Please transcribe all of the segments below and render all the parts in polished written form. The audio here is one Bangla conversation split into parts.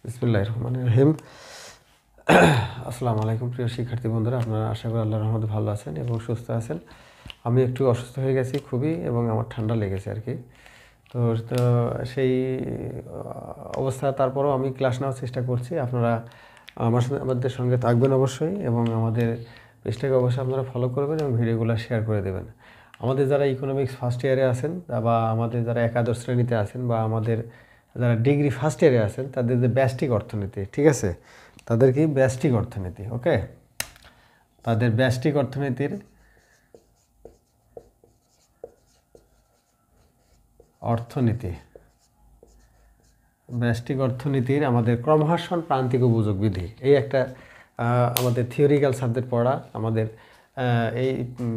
বিসমিল্লাহির রহমানির রহিম। আসসালামু আলাইকুম প্রিয় শিক্ষার্থী বন্ধুরা, আপনারা আশা করি আল্লাহর রহমতে ভালো আছেন এবং সুস্থ আছেন। আমি একটু অসুস্থ হয়ে গেছি খুবই, এবং আমার ঠান্ডা লেগেছে আর কি। তো তো সেই অবস্থা, তারপরেও আমি ক্লাস নেওয়ার চেষ্টা করছি। আপনারা আমাদের সঙ্গে থাকবেন অবশ্যই, এবং আমাদের পেজটাকে অবশ্যই আপনারা ফলো করবেন এবং ভিডিওগুলো শেয়ার করে দেবেন। আমাদের যারা ইকোনমিক্স ফার্স্ট ইয়ারে আছেন, বা আমাদের যারা একাদশ শ্রেণীতে আছেন, বা আমাদের যারা ডিগ্রি ফার্স্ট ইয়ারে আছেন, তাদের যে ব্যষ্টিক অর্থনীতি, ঠিক আছে, তাদের কি ব্যষ্টিক অর্থনীতি, ওকে, তাদের ব্যষ্টিক অর্থনীতির ব্যষ্টিক অর্থনীতির আমাদের ক্রমহ্রাসমান প্রান্তিক উপযোগ বিধি, এই একটা আমাদের থিওরিক্যাল সাবজেক্ট পড়া। আমাদের এই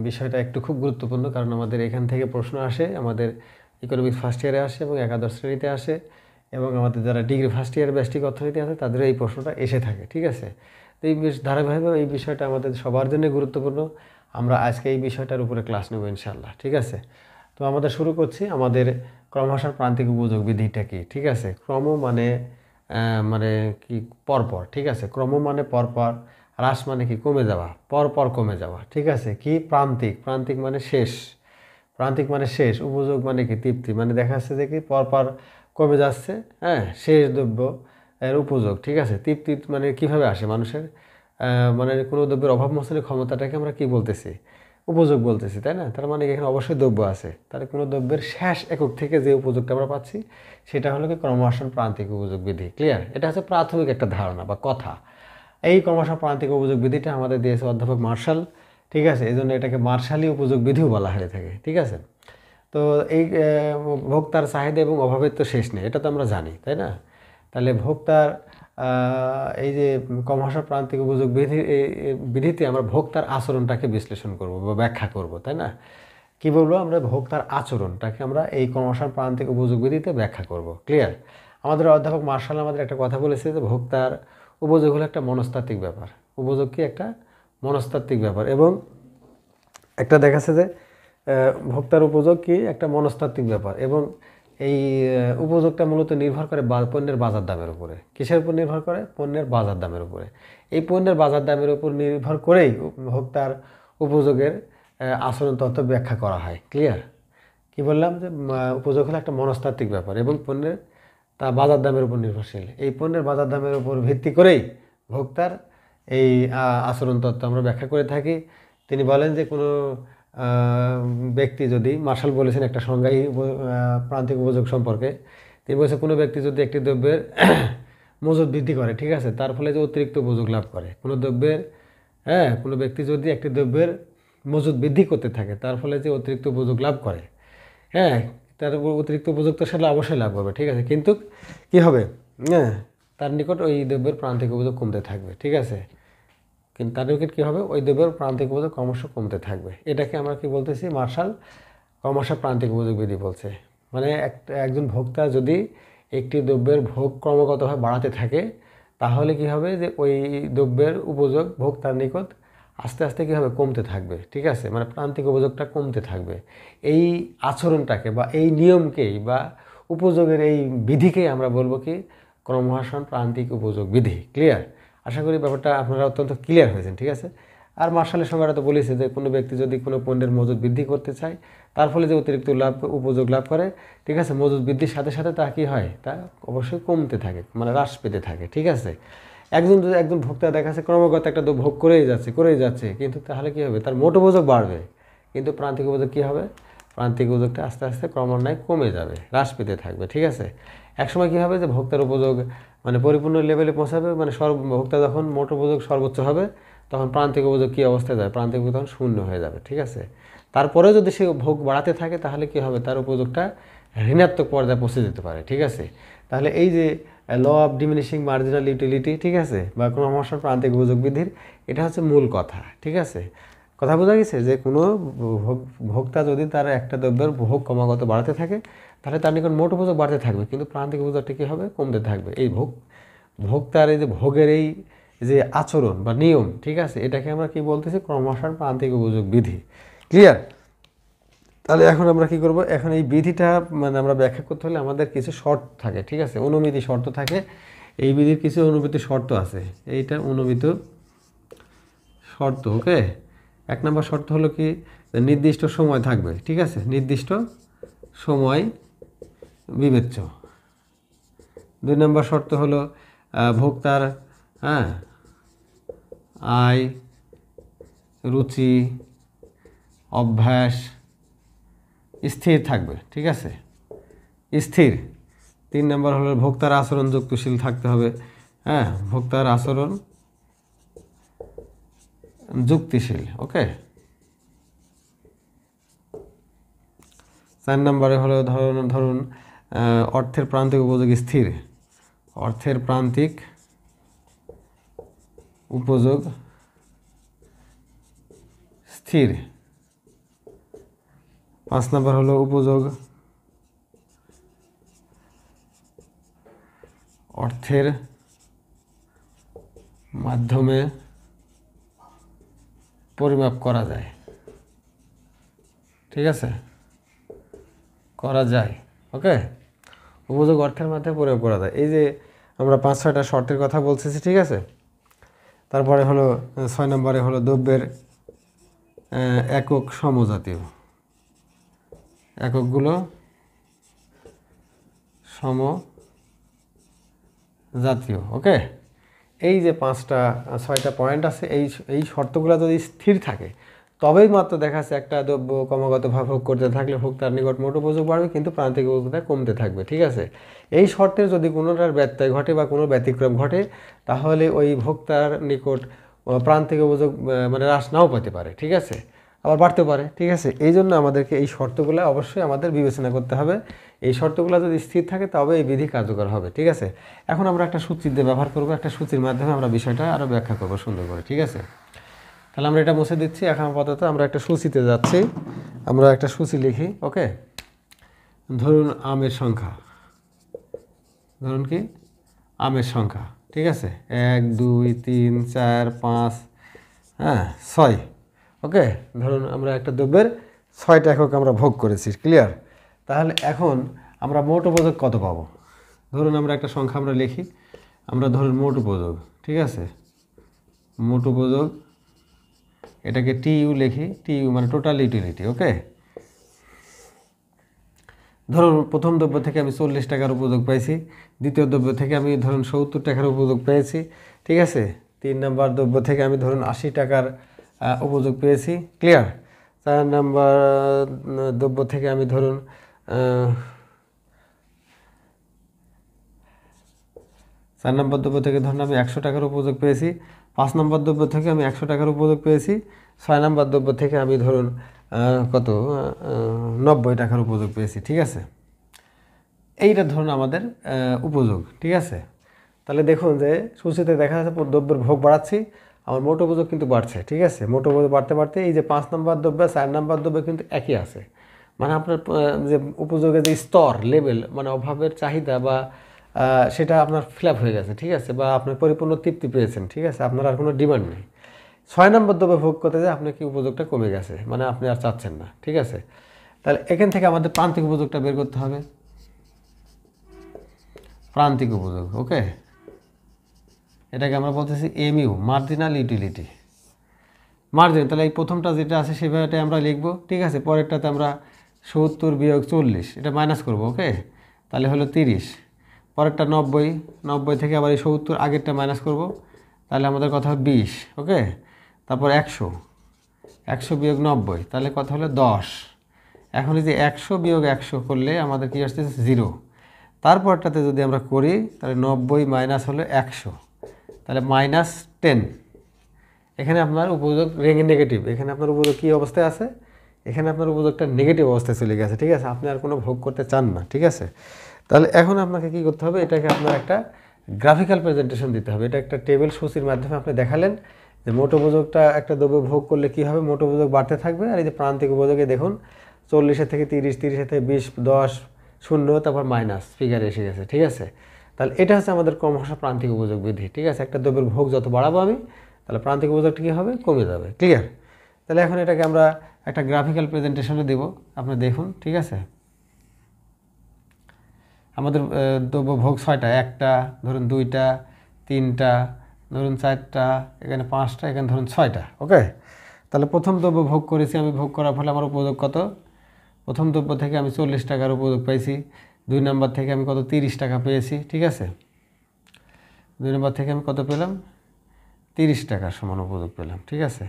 বিষয়টা একটু খুব গুরুত্বপূর্ণ, কারণ আমাদের এখান থেকে প্রশ্ন আসে, আমাদের ইকোনমিক্স ফার্স্ট ইয়ারে আসে এবং একাদশ শ্রেণীতে আসে, এবং আমাদের যারা ডিগ্রি ফার্স্ট ইয়ার ব্যষ্টিক অর্থনীতি আছে তাদের এই প্রশ্নটা এসে থাকে, ঠিক আছে। তো এই ধারাবাহিকভাবে এই বিষয়টা আমাদের সবার জন্য গুরুত্বপূর্ণ। আমরা আজকে এই বিষয়টার উপরে ক্লাস নেব ইনশাআল্লাহ, ঠিক আছে। তো আমাদের শুরু করছি। আমাদের ক্রমহ্রাসমান প্রান্তিক উপযোগ বিধিটা কি, ঠিক আছে। ক্রম মানে মানে কি পরপর, ঠিক আছে। ক্রম মানে পরপর, হ্রাস মানে কি কমে যাওয়া, পরপর কমে যাওয়া, ঠিক আছে। কি প্রান্তিক, প্রান্তিক মানে শেষ, প্রান্তিক মানে শেষ। উপযোগ মানে কি তৃপ্তি, মানে দেখা যাচ্ছে যে কি পরপর কমে যাচ্ছে, হ্যাঁ, শেষ দ্রব্য এর উপযোগ, ঠিক আছে। তৃপ্তি মানে কিভাবে আসে মানুষের, মানে কোনো দ্রব্যের অভাব মোচনের ক্ষমতাটাকে আমরা কি বলতেছি, উপযোগ বলতেছি, তাই না। তার মানে এখানে অবশ্যই দ্রব্য আছে, তাহলে কোনো দ্রব্যের শেষ একক থেকে যে উপযোগটা আমরা পাচ্ছি সেটা হলো কি ক্রমহ্রাসমান প্রান্তিক উপযোগ বিধি। ক্লিয়ার? এটা হচ্ছে প্রাথমিক একটা ধারণা বা কথা। এই ক্রমহ্রাসমান প্রান্তিক উপযোগ বিধিটা আমাদের দিয়েছে অধ্যাপক মার্শাল, ঠিক আছে। এই জন্য এটাকে মার্শালি উপযোগ বিধিও বলা হয়ে থাকে, ঠিক আছে। তো এই ভোক্তার চাহিদা এবং অভাবের তো শেষ নেই, এটা তো আমরা জানি, তাই না। তাহলে ভোক্তার এই যে ক্রমহ্রাসমান প্রান্তিক উপযোগ বিধিতে আমরা ভোক্তার আচরণটাকে বিশ্লেষণ করব বা ব্যাখ্যা করব, তাই না। কি বলবো আমরা, ভোক্তার আচরণটাকে আমরা এই ক্রমহ্রাসমান প্রান্তিক উপযোগ বিধিতে ব্যাখ্যা করব। ক্লিয়ার? আমাদের অধ্যাপক মার্শাল আমাদের একটা কথা বলেছে যে ভোক্তার উপযোগ হলো একটা মনস্তাত্ত্বিক ব্যাপার। উপযোগ কি একটা মনস্তাত্ত্বিক ব্যাপার, এবং একটা দেখাচ্ছে যে ভোক্তার উপযোগ কি একটা মনস্তাত্ত্বিক ব্যাপার, এবং এই উপযোগটা মূলত নির্ভর করে পণ্যের বাজার দামের উপরে। কিসের উপর নির্ভর করে? পণ্যের বাজার দামের উপরে। এই পণ্যের বাজার দামের উপর নির্ভর করেই ভোক্তার উপযোগের আচরণ তত্ত্ব ব্যাখ্যা করা হয়। ক্লিয়ার? কি বললাম যে উপযোগ হলো একটা মনস্তাত্ত্বিক ব্যাপার এবং পণ্যের তা বাজার দামের উপর নির্ভরশীল। এই পণ্যের বাজার দামের উপর ভিত্তি করেই ভোক্তার এই আচরণ তত্ত্ব আমরা ব্যাখ্যা করে থাকি। তিনি বলেন যে কোনো ব্যক্তি যদি, মার্শাল বলেছেন একটা সংজ্ঞায় প্রান্তিক উপযোগ সম্পর্কে, তিনি বলেছেন কোনো ব্যক্তি যদি একটি দ্রব্যের মজুত বৃদ্ধি করে, ঠিক আছে, তার ফলে যে অতিরিক্ত উপযোগ লাভ করে। কোনো দ্রব্যের, হ্যাঁ, কোনো ব্যক্তি যদি একটি দ্রব্যের মজুত বৃদ্ধি করতে থাকে, তার ফলে যে অতিরিক্ত উপযোগ লাভ করে, হ্যাঁ, তার উপর অতিরিক্ত উপযোগ তো সেটা অবশ্যই লাভ করবে, ঠিক আছে। কিন্তু কী হবে, হ্যাঁ, তার নিকট ওই দ্রব্যের প্রান্তিক উপযোগ কমতে থাকবে, ঠিক আছে। কিন্তু তার নিকট কী হবে, ওই দ্রব্যের প্রান্তিক উপযোগ ক্রমশ কমতে থাকবে। এটাকে আমরা কি বলতেছি, মার্শাল ক্রমহ্রাসমান প্রান্তিক উপযোগ বিধি বলছে। মানে একজন ভোক্তা যদি একটি দ্রব্যের ভোগ ক্রমাগতভাবে বাড়াতে থাকে, তাহলে কি হবে যে ওই দ্রব্যের উপযোগ ভোক্তার নিকট আস্তে আস্তে কী হবে, কমতে থাকবে, ঠিক আছে। মানে প্রান্তিক উপযোগটা কমতে থাকবে। এই আচরণটাকে বা এই নিয়মকেই বা উপযোগের এই বিধিকেই আমরা বলবো কি ক্রমহ্রাসমান প্রান্তিক উপযোগ বিধি। ক্লিয়ার? আশা করি ব্যাপারটা আপনারা অত্যন্ত ক্লিয়ার হয়েছেন, ঠিক আছে। আর মার্শালের সংজ্ঞাটা তো বলেছে যে কোনো ব্যক্তি যদি কোনো পণ্যের মজুত বৃদ্ধি করতে চায়, তার ফলে যে অতিরিক্ত উপযোগ লাভ করে, ঠিক আছে, মজুত বৃদ্ধির সাথে সাথে তা কী হয়, তা অবশ্যই কমতে থাকে, মানে হ্রাস পেতে থাকে, ঠিক আছে। একজন ভোক্তা দেখাচ্ছে ক্রমাগত একটা ভোগ করেই যাচ্ছে, কিন্তু তাহলে কী হবে, তার মোট উপযোগ বাড়বে, কিন্তু প্রান্তিক উপযোগ কী হবে, প্রান্তিক উপযোগটা আস্তে আস্তে ক্রমান্বয়ে কমে যাবে, হ্রাস পেতে থাকবে, ঠিক আছে। একসময় কী হবে যে ভোক্তার উপযোগ মানে পরিপূর্ণ লেভেলে পৌঁছাবে, মানে ভোক্তা যখন মোট উপযোগ সর্বোচ্চ হবে, তখন প্রান্তিক উপযোগ কী অবস্থায় যায়, প্রান্তিক উপযোগ তখন শূন্য হয়ে যাবে, ঠিক আছে। তারপরেও যদি সে ভোগ বাড়াতে থাকে, তাহলে কী হবে, তার উপযোগটা ঋণাত্মক পর্যায়ে পৌঁছে যেতে পারে, ঠিক আছে। তাহলে এই যে law of diminishing marginal utility, ঠিক আছে, বা ক্রমহ্রাসমান প্রান্তিক উপযোগ বিধির এটা হচ্ছে মূল কথা, ঠিক আছে। কথা বোঝা গেছে যে কোনো ভোক্তা যদি তার একটা দ্রব্যের ভোগ ক্রমাগত বাড়াতে থাকে, তাহলে তার নিকট মোট উপযোগ বাড়তে থাকবে, কিন্তু প্রান্তিক উপযোগটা কী হবে, কমতে থাকবে। এই ভোক্তার এই যে ভোগের এই যে আচরণ বা নিয়ম, ঠিক আছে, এটাকে আমরা কি বলতেছি, ক্রমহ্রাসমান প্রান্তিক উপযোগ বিধি। ক্লিয়ার? তাহলে এখন আমরা কি করব, এখন এই বিধিটা মানে আমরা ব্যাখ্যা করতে হলে আমাদের কিছু শর্ত থাকে, ঠিক আছে, অনুমিতি শর্ত থাকে। এই বিধির কিছু অনুমিত শর্ত আছে, এইটা অনুমিত শর্ত। ওকে, 1 নম্বর শর্ত হলো কি, নির্দিষ্ট সময় থাকবে, ঠিক আছে, নির্দিষ্ট সময় বিবেচ্য। 2 নম্বর শর্ত হলো ভোক্তার আয়, রুচি, অভ্যাস স্থির থাকবে, ঠিক আছে, স্থির। 3 নম্বর হলো ভোক্তার আচরণ যুক্তিশীল থাকতে হবে, ভোক্তার আচরণ যুক্তিশীল। ওকে, 4 নম্বরে হলো ধরুন অর্থের প্রান্তিক উপযোগ স্থির, অর্থের প্রান্তিক উপযোগ স্থির। 5 নম্বর হলো উপযোগ অর্থের মাধ্যমে পরিমাপ করা যায়, ঠিক আছে, করা যায়। ওকে, উপযোগ অর্থের মাধ্যমে পরিমাপ করা যায়। এই যে আমরা 5-6টা শর্তের কথা বলতেছি, ঠিক আছে। তারপরে হলো 6 নম্বরে হলো দ্রব্যের একক সমজাতীয়, এককগুলো সমজাতীয়। ওকে, এই যে 5টা-6টা পয়েন্ট আছে, এই শর্তগুলো যদি স্থির থাকে তবেই মাত্র দেখা যাচ্ছে একটা দ্রব্য ক্রমাগতভাবে ভোগ করতে থাকলে ভোক্তার নিকট মোট উপযোগ বাড়বে, কিন্তু প্রান্তিক উপযোগটা কমতে থাকবে, ঠিক আছে। এই শর্তের যদি কোনোটার ব্যত্যয় ঘটে বা কোনো ব্যতিক্রম ঘটে, তাহলে ওই ভোক্তার নিকট প্রান্তিক উপযোগ মানে হ্রাস নাও পেতে পারে, ঠিক আছে, আবার বাড়তে পারে, ঠিক আছে। এই জন্য আমাদেরকে এই শর্তগুলো অবশ্যই আমাদের বিবেচনা করতে হবে। এই শর্তগুলো যদি স্থির থাকে তবে এই বিধি কার্যকর হবে, ঠিক আছে। এখন আমরা একটা সূত্র দিয়ে ব্যবহার করব, একটা সূত্রের মাধ্যমে আমরা বিষয়টা আরও ব্যাখ্যা করবো সুন্দর করে, ঠিক আছে। তাহলে আমরা এটা মুছে দিচ্ছি। এখন আপাতত আমরা একটা সূচিতে যাচ্ছি, আমরা একটা সূচি লিখি। ওকে, ধরুন আমের সংখ্যা, ধরুন কি আমের সংখ্যা, ঠিক আছে, 1 2 3 4 5 6। ওকে, ধরুন আমরা একটা দ্রব্যের 6টা একক আমরা ভোগ করেছি, ক্লিয়ার। তাহলে এখন আমরা মোট উপযোগ কত পাবো? ধরুন আমরা একটা সংখ্যা আমরা লিখি, আমরা ধরুন মোট উপযোগ, ঠিক আছে, মোট উপযোগ, এটাকে টিইউ লিখি, টিইউ মানে টোটাল ইউটিলিটি। ওকে, ধরুন প্রথম দ্রব্য থেকে আমি 40 টাকার উপযোগ পেয়েছি, দ্বিতীয় দ্রব্য থেকে আমি ধরুন 70 টাকার উপযোগ পেয়েছি, ঠিক আছে, 3 নম্বর দ্রব্য থেকে আমি ধরুন 80 টাকার উপযোগ পেয়েছি, ক্লিয়ার। 4 নম্বর দ্রব্য থেকে আমি ধরুন 4 নম্বর দ্রব্য থেকে ধরুন আমি 100 টাকার উপযোগ পেয়েছি। 5 নম্বর দ্রব্য থেকে আমি 100 টাকার উপযোগ পেয়েছি। 6 নম্বর দ্রব্য থেকে আমি ধরুন কত 90 টাকার উপযোগ পেয়েছি, ঠিক আছে। এইটা ধরুন আমাদের উপযোগ, ঠিক আছে। তাহলে দেখুন যে সূচিতে দেখা যাচ্ছে দ্রব্যের ভোগ বাড়াচ্ছি, আমার মোট উপযোগ কিন্তু বাড়ছে, ঠিক আছে। মোট উপযোগ বাড়তে বাড়তে এই যে 5 নম্বর দ্রব্য 4 নম্বর দ্রব্য কিন্তু একই আছে, মানে আপনার যে উপযোগের যে স্তর লেভেল, মানে অভাবের চাহিদা বা সেটা আপনার ফিল আপ হয়ে গেছে, ঠিক আছে, বা আপনি পরিপূর্ণ তৃপ্তি পেয়েছেন, ঠিক আছে, আপনার আর কোনো ডিমান্ড নেই। 6 নম্বর দ্রব্য ভোগ করতে যায় আপনার কি উপযোগটা কমে গেছে, মানে আপনি আর চাচ্ছেন না, ঠিক আছে। তাহলে এখান থেকে আমাদের প্রান্তিক উপযোগটা বের করতে হবে, প্রান্তিক উপযোগ। ওকে, এটাকে আমরা বলতেছি এমইউ, মার্জিনাল ইউটিলিটি, মার্জিন। তাহলে এই প্রথমটা যেটা আছে সেভাবে আমরা লিখব, ঠিক আছে। পরেরটাতে আমরা 70 বিয়োগ 40 এটা মাইনাস করব। ওকে, তাহলে হলো 30। পরেরটা 90 থেকে আবার এই 70 আগেরটা মাইনাস করব, তাহলে আমাদের কথা হবে 20। ওকে, তারপর 100 বিয়োগ 90, তাহলে কথা হলো 10। এখন এই যে 100 বিয়োগ 100 করলে আমাদের কি আসতেছে 0। তারপরটাতে যদি আমরা করি তাহলে 90 মাইনাস হলো 100, তাহলে -10। এখানে আপনার উপযোগ নেগেটিভ, এখানে আপনার উপযোগ কী অবস্থায় আছে, এখানে আপনার উপযোগটা নেগেটিভ অবস্থায় চলে গেছে, ঠিক আছে, আপনি আর কোনো ভোগ করতে চান না, ঠিক আছে। তাহলে এখন আপনাকে কী করতে হবে, এটাকে আপনার একটা গ্রাফিক্যাল প্রেজেন্টেশন দিতে হবে। এটা একটা টেবিল সূচির মাধ্যমে আপনি দেখালেন যে মোট উপযোগটা একটা দ্রব্য ভোগ করলে কী হবে, মোট উপযোগ বাড়তে থাকবে। আর এই যে প্রান্তিক উপযোগে দেখুন 40 থেকে 30, 30 থেকে 20, 10, 0, তারপর মাইনাস ফিগার এসে গেছে, ঠিক আছে। তাহলে এটা হচ্ছে আমাদের ক্রমশ প্রান্তিক উপযোগ বিধি, ঠিক আছে। একটা দ্রব্যের ভোগ যত বাড়াবো আমি, তাহলে প্রান্তিক উপযোগটা কী হবে, কমে যাবে, ক্লিয়ার। তাহলে এখন এটাকে আমরা একটা গ্রাফিক্যাল প্রেজেন্টেশনে দেব, আপনি দেখুন, ঠিক আছে। আমাদের দ্রব্য ভোগ 6টা, একটা ধরুন 2টা, 3টা, ধরুন 4টা, এখানে 5টা, এখানে ধরুন 6টা। ওকে, তাহলে প্রথম দ্রব্য ভোগ করেছি আমি, ভোগ করার ফলে আমার উপযোগ কত? প্রথম দ্রব্য থেকে আমি 40 টাকার উপযোগ পাইছি। 2 নম্বর থেকে আমি কত? 30 টাকা পেয়েছি। ঠিক আছে, 2 নম্বর থেকে আমি কত পেলাম? 30 টাকার সমান উপযোগ পেলাম। ঠিক আছে,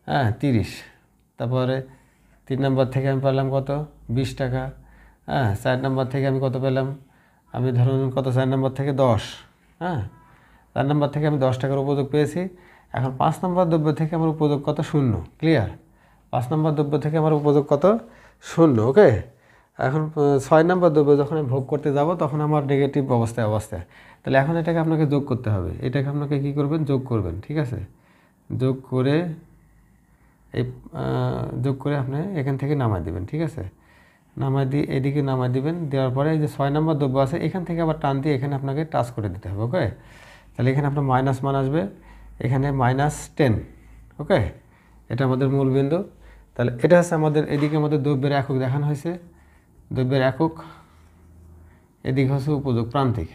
হ্যাঁ 30। তারপরে 3 নম্বর থেকে আমি পেলাম কত? 20 টাকা। হ্যাঁ, 4 নম্বর থেকে আমি কত পেলাম? আমি ধরুন কত? 4 নম্বর থেকে 10। হ্যাঁ, 4 নম্বর থেকে আমি 10 টাকার উপযোগ পেয়েছি। এখন 5 নম্বর দ্রব্য থেকে আমার উপযোগ কত? 0। ক্লিয়ার? 5 নম্বর দ্রব্য থেকে আমার উপযোগ কত? 0। ওকে, এখন 6 নম্বর দ্রব্য যখন আমি ভোগ করতে যাব তখন আমার নেগেটিভ অবস্থায়। তাহলে এখন এটাকে আপনাকে যোগ করতে হবে। এটাকে আপনাকে কী করবেন? যোগ করবেন। ঠিক আছে, যোগ করে এই যোগ করে আপনি এখান থেকে নামাই দিবেন। ঠিক আছে, নামাই দিয়ে এদিকে নামাই দিবেন। দেওয়ার পরে এই যে 6 নম্বর দ্রব্য আছে এখান থেকে আবার টান দিয়ে এখানে আপনাকে টাচ করে দিতে হবে। ওকে, তাহলে এখানে আপনার মাইনাস মান আসবে, এখানে -10। ওকে, এটা আমাদের মূল বিন্দু। তাহলে এটা হচ্ছে আমাদের, এদিকে আমাদের দ্রব্যের একক দেখানো হয়েছে, দ্রব্যের একক। এদিকে হচ্ছে উপযোগ, প্রান্তিক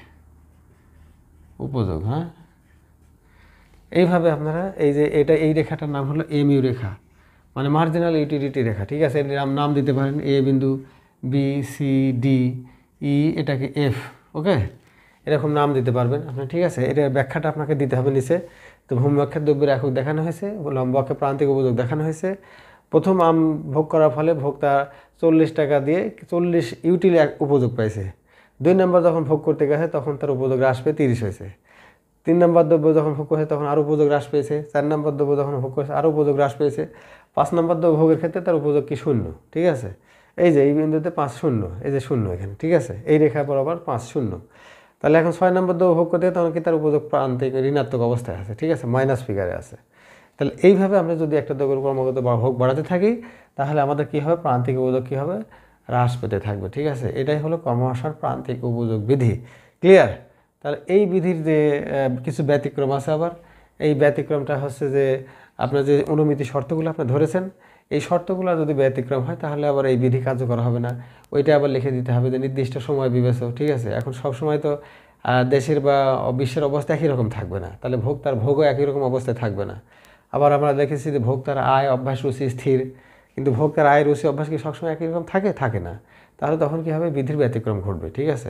উপযোগ। হ্যাঁ, এইভাবে আপনারা এই যে এই রেখাটার নাম হলো এমইউ রেখা, মানে মার্জিনাল ইউটিলিটি রেখা। ঠিক আছে, এর নাম দিতে পারেন এ বিন্দু, বি, সি, ডি, ই, এটাকে এফ। ওকে, এরকম নাম দিতে পারবেন আপনি। ঠিক আছে, এটার ব্যাখ্যাটা আপনাকে দিতে হবে নিচে। তো ভূমি অক্ষের দ্রব্যের একক দেখানো হয়েছে, লম্ব অক্ষের প্রান্তিক উপযোগ দেখানো হয়েছে। প্রথম আম ভোগ করার ফলে ভোক্তা 40 টাকা দিয়ে 40 ইউটিল উপযোগ পাইছে। 2 নম্বর যখন ভোগ করতে গেছে তখন তার উপযোগ হ্রাস পেয়ে 30 হয়েছে। 3 নম্বর দ্রব্য যখন ভোগ করেছে তখন আরও উপযোগ হ্রাস পেয়েছে। 4 নম্বর দ্রব্য যখন ভোগ করেছে আরও উপযোগ হ্রাস পেয়েছে। 5 নম্বর দ্রব্য ভোগের ক্ষেত্রে তার উপযোগ কি? 0। ঠিক আছে, এই যে এই বিন্দুতে 5 0, এই যে 0 এখানে। ঠিক আছে, এই রেখা বরাবর 5 0। তাহলে এখন 6 নম্বর দ্রব্য ভোগ করতে তখন কি তার উপযোগ প্রান্তিক ঋণাত্মক অবস্থায় আছে। ঠিক আছে, মাইনাস ফিগারে আছে। তাহলে এইভাবে আমরা যদি একটা দ্রব্যের ক্রমাগত ভোগ বাড়াতে থাকি তাহলে আমাদের কী হবে? প্রান্তিক উপযোগ কী হবে? হ্রাস পেতে থাকবে। ঠিক আছে, এটাই হলো ক্রমহ্রাসের প্রান্তিক উপযোগ বিধি। ক্লিয়ার? তাহলে এই বিধির যে কিছু ব্যতিক্রম আছে আবার। এই ব্যতিক্রমটা হচ্ছে যে আপনার যে অনুমিতি শর্তগুলো আপনি ধরেছেন, এই শর্তগুলো যদি ব্যতিক্রম হয় তাহলে আবার এই বিধি কার্যকর হবে না। ওইটা আবার লিখে দিতে হবে যে নির্দিষ্ট সময় বিবেচক। ঠিক আছে, এখন সব সময় তো দেশের বা বিশ্বের অবস্থা একই রকম থাকবে না, তাহলে ভোক্তার ভোগও একই রকম অবস্থায় থাকবে না। আবার আমরা দেখেছি যে ভোক্তার আয়, অভ্যাস, রুচি স্থির, কিন্তু ভোক্তার আয়, রুচি, অভ্যাস কি সবসময় একই রকম থাকে না। তাহলে তখন কী হবে? বিধির ব্যতিক্রম ঘটবে। ঠিক আছে,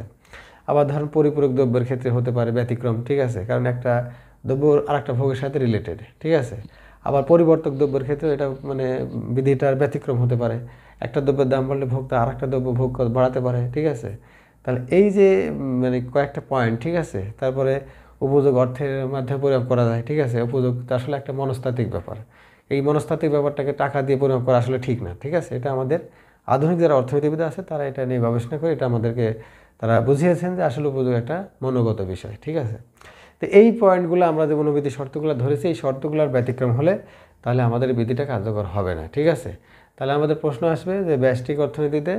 আবার ধরুন পরিপূরক দ্রব্যের ক্ষেত্রে হতে পারে ব্যতিক্রম। ঠিক আছে, কারণ একটা দ্রব্য আর একটা ভোগের সাথে রিলেটেড। ঠিক আছে, আবার পরিবর্তক দ্রব্যের ক্ষেত্রে এটা মানে বিধিটার ব্যতিক্রম হতে পারে। একটা দ্রব্যের দাম বাড়লে ভোক্তা আর একটা দ্রব্য ভোগ বাড়াতে পারে। ঠিক আছে, তাহলে এই যে মানে কয়েকটা পয়েন্ট। ঠিক আছে, তারপরে উপযোগ অর্থের মাধ্যমে পরিমাপ করা যায়। ঠিক আছে, উপযোগ আসলে একটা মনস্তাত্ত্বিক ব্যাপার। এই মনস্তাত্ত্বিক ব্যাপারটাকে টাকা দিয়ে পরিমাপ করা আসলে ঠিক না। ঠিক আছে, এটা আমাদের আধুনিক যারা অর্থনীতিবিদ আছে তারা এটা নিয়ে গবেষণা করে এটা আমাদেরকে তারা বুঝিয়েছেন যে আসলে উপযোগ একটা মনোগত বিষয়। ঠিক আছে, তো এই পয়েন্টগুলো আমরা যে অনুমিতি শর্তগুলো ধরেছি, এই শর্তগুলোর ব্যতিক্রম হলে তাহলে আমাদের বিধিটা কার্যকর হবে না। ঠিক আছে, তাহলে আমাদের প্রশ্ন আসবে যে ব্যষ্টিক অর্থনীতিতে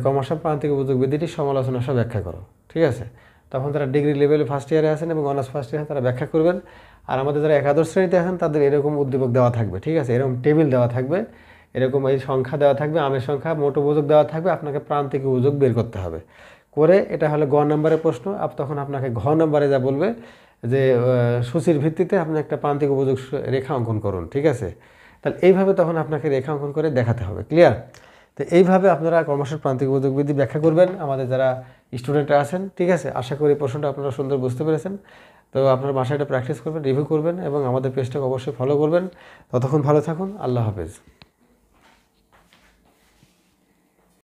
ক্রমশ প্রান্তিক উপযোগ বিধিটির সমালোচনা সহ ব্যাখ্যা করো। ঠিক আছে, তখন তারা ডিগ্রি লেভেলে ফার্স্ট ইয়ারে আছেন এবং অনার্স ফার্স্ট ইয়ারে তারা ব্যাখ্যা করবেন। আর আমাদের যারা একাদশ শ্রেণীতে আছেন তাদের এরকম উদ্দীপক দেওয়া থাকবে। ঠিক আছে, এরকম টেবিল দেওয়া থাকবে, এরকম এই সংখ্যা দেওয়া থাকবে, আমের সংখ্যা, মোট উপযোগ দেওয়া থাকবে, আপনাকে প্রান্তিক উপযোগ বের করতে হবে। করে এটা হলো গ নম্বরের প্রশ্ন। তখন আপনাকে ঘ নম্বরে যা বলবে যে সূচির ভিত্তিতে আপনি একটা প্রান্তিক উপযোগ রেখা অঙ্কন করুন। ঠিক আছে, তাহলে এইভাবে তখন আপনাকে রেখা অঙ্কন করে দেখাতে হবে। ক্লিয়ার? তো এইভাবে আপনারা ক্রমশ প্রান্তিক উপযোগ বিধি ব্যাখ্যা করবেন আমাদের যারা স্টুডেন্টরা আছেন। ঠিক আছে, আশা করি প্রশ্নটা আপনারা সুন্দর বুঝতে পেরেছেন। তো আপনার বাসায় এটা প্র্যাকটিস করবেন, রিভিউ করবেন এবং আমাদের পেজটাকে অবশ্যই ফলো করবেন। ততক্ষণ ভালো থাকুন। আল্লাহ হাফেজ।